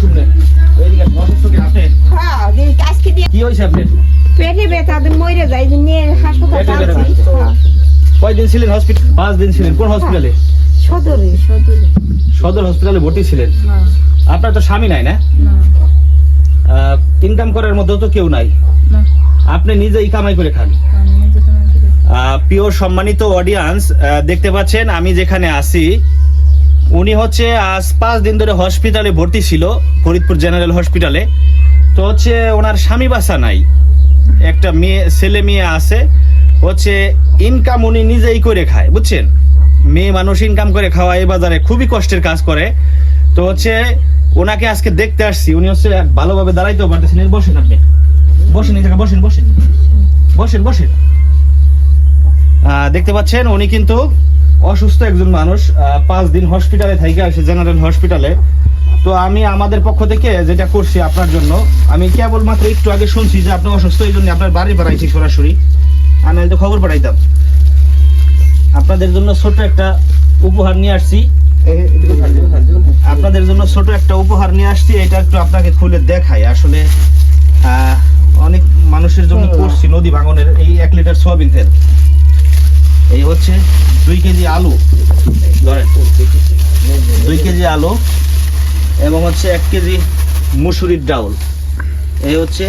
বসুন না এইদিকে অসুস্থ কি আপনি হ্যাঁ আজকে দিয়ে কি হয়েছে আপনার পেটে ব্যথা মরে যাই নিয়ে হাসপাতাল পেটে ব্যথা? আনছি। হ্যাঁ, কয়দিন ছিলেন হসপিটাল 5 দিন ছিলেন কোন হসপিটালে সদরে সদর হসপিটালে ভর্তি ছিলেন হ্যাঁ আপনার তো স্বামী নাই না না ইনকাম করার মধ্যে তো কেউ নাই না আপনি নিজেই কামাই করে খান আমি নিজে তোমার দিকে প্রিয় সম্মানিত অডিয়েন্স দেখতে পাচ্ছেন আমি যেখানে আছি উনি হচ্ছে আজ 5 দিন ধরে হসপিটালে ভর্তি ছিল ফরিদপুর জেনারেল হসপিটালে তো হচ্ছে ওনার স্বামী বাসা নাই একটা ছেলে মেয়ে আছে হচ্ছে ইনকাম উনি নিজেই করে খায় বুঝছেন মেয়ে মানুষ ইনকাম করে খাওয়া এই বাজারে খুবই কষ্টের কাজ করে তো হচ্ছে ওনাকে আজকে দেখতে আসছি উনি হচ্ছে ভালোভাবে দাঁড়াইতেও পারতেছেন বসেন আপনি বসেন এই জায়গায় বসেন বসেন বসেন বসেন দেখতে পাচ্ছেন উনি কিন্তু অসুস্থ একজন মানুষ 5 দিন হসপিটালে থেকে আসে জেনারেল হসপিটালে তো আমি আমাদের পক্ষ থেকে যেটা করছি আপনার জন্য আমি কেবলমাত্র একটু আগে শুনছি যে আপনি অসুস্থ এই জন্য আপনার বাড়ি পাঠাইছি সরাসরি আমি তো খবর পাঠাইতাম আপনাদের জন্য ছোট একটা উপহার নিয়ে আসছি আপনাদের জন্য ছোট একটা উপহার নিয়ে আসছি এটা একটু আপনাকে খুলে দেখাই আসলে অনেক মানুষের জন্য করছি নদী ভাঙনের এই 1 লিটার সয়াবিন তেল এই হচ্ছে 2 কেজি আলু ধরেন 2 কেজি আলু এবং হচ্ছে 1 কেজি মুসুরির ডাউল এই হচ্ছে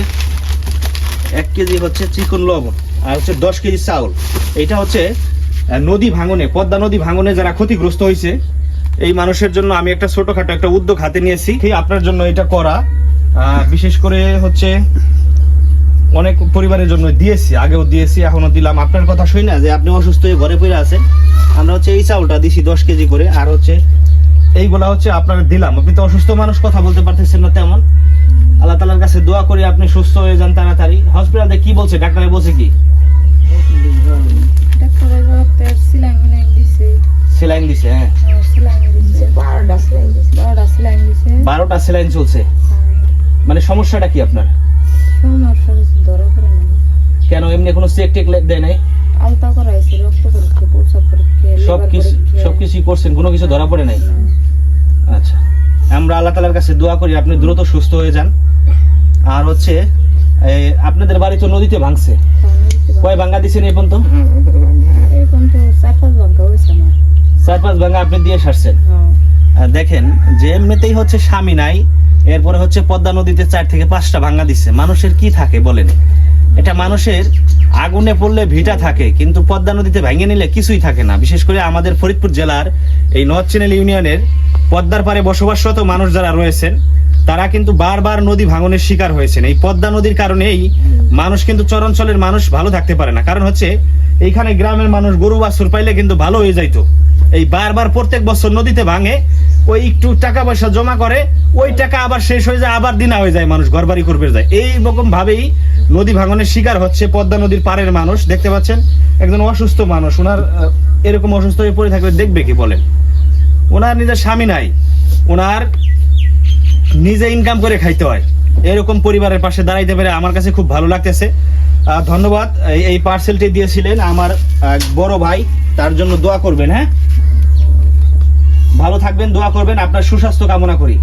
1 কেজি হচ্ছে চিকন লবণ আর হচ্ছে 10 কেজি চাউল এটা হচ্ছে নদী ভাঙনে পদ্মা নদী ভাঙনে যারা ক্ষতিগ্রস্ত হয়েছে এই মানুষের জন্য আমি একটা ছোটখাটো একটা উদ্যোগ হাতে নিয়েছি আপনার জন্য এটা করা বিশেষ করে হচ্ছে অনেক পরিবারের জন্য দিয়েছি আগেও দিয়েছি এখনো দিলাম আপনার কথা শুই না যে আপনি অসুস্থ হয়ে ঘরে পড়ে আছেন আমরা হচ্ছে এই চাউলটা দিছি 10 কেজি করে আর হচ্ছে এইগুলা হচ্ছে আপনার দিলাম আপনি তো অসুস্থ মানুষ কথা বলতে পারতেছেন না তেমন আল্লাহ তাআলার কাছে দোয়া করি আপনি সুস্থ হয়ে যান তাড়াতাড়ি হসপিটালে কি বলছে ডাক্তারে বলছে কি ডাক্তারে বলতে সেলাইন দিছে হ্যাঁ সেলাইন দিছে 12টা সেলাইন দিছে 12টা সেলাইন চলছে মানে সমস্যাটা কি আপনার সমস্যা কিছু ধরা পড়ে না কেন এমনি কোনো চেক টেক দেয় নাই আলতা করাইছে রক্ত পরীক্ষা প্রস্রাব পরীক্ষা সবকিছু করছেন কোনো কিছু ধরা পড়ে নাই আচ্ছা আমরা আল্লাহ তাআলার কাছে দোয়া করি আপনি দ্রুত সুস্থ হয়ে যান আর হচ্ছে আপনাদের বাড়ি তো নদীতে ভাঙছে কয় ভাঙা দিছেন এই পর্যন্ত এই পর্যন্ত 4-5 ভাঙা হয়েছে আমার 4-5 ভাঙা আপনি দিয়ে সারছেন দেখেন যে এমনিতেই হচ্ছে স্বামী নাই এরপরে হচ্ছে পদ্মা নদীতে 4 থেকে 5টা ভাঙা দিচ্ছে মানুষের কি থাকে বলেন এটা মানুষের আগুনে পড়লে ভিটা থাকে কিন্তু পদ্মা নদীতে ভেঙে নিলে কিছুই থাকে না বিশেষ করে আমাদের ফরিদপুর জেলার এই নর্থ চ্যানেল ইউনিয়নের পদ্মার পারে বসবাসরত মানুষ যারা রয়েছেন তারা কিন্তু বারবার নদী ভাঙনের শিকার হয়েছেন এই পদ্মা নদীর কারণেই মানুষ কিন্তু চরাঞ্চলের মানুষ ভালো থাকতে পারে না কারণ হচ্ছে এইখানে গ্রামের মানুষ গরু বাছুর পাইলে কিন্তু ভালো হয়ে যাইতো এই বারবার প্রত্যেক বছর নদীতে ভাঙে ওই একটু টাকা পয়সা জমা করে ওই টাকা আবার শেষ হয়ে যায় আবার দিনা হয়ে যায় মানুষ ঘরবাড়ি করবে যায় এই রকম ভাবেই নদী ভাঙনের শিকার হচ্ছে পদ্মা নদীর পাড়ের মানুষ দেখতে পাচ্ছেন একজন অসুস্থ মানুষ ওনার এরকম অসুস্থ হয়ে পড়ে থাকলে দেখবে কি বলেন ওনার নিজের স্বামী নাই ওনার নিজে ইনকাম করে খাইতে হয় এরকম পরিবারের পাশে দাঁড়াইতে পেরে আমার কাছে খুব ভালো লাগতেছে ধন্যবাদ এই পার্সেলটি দিয়েছিলেন আমার বড় ভাই তার জন্য দোয়া করবেন হ্যাঁ ভালো থাকবেন দোয়া করবেন আপনার সুস্বাস্থ্য কামনা করি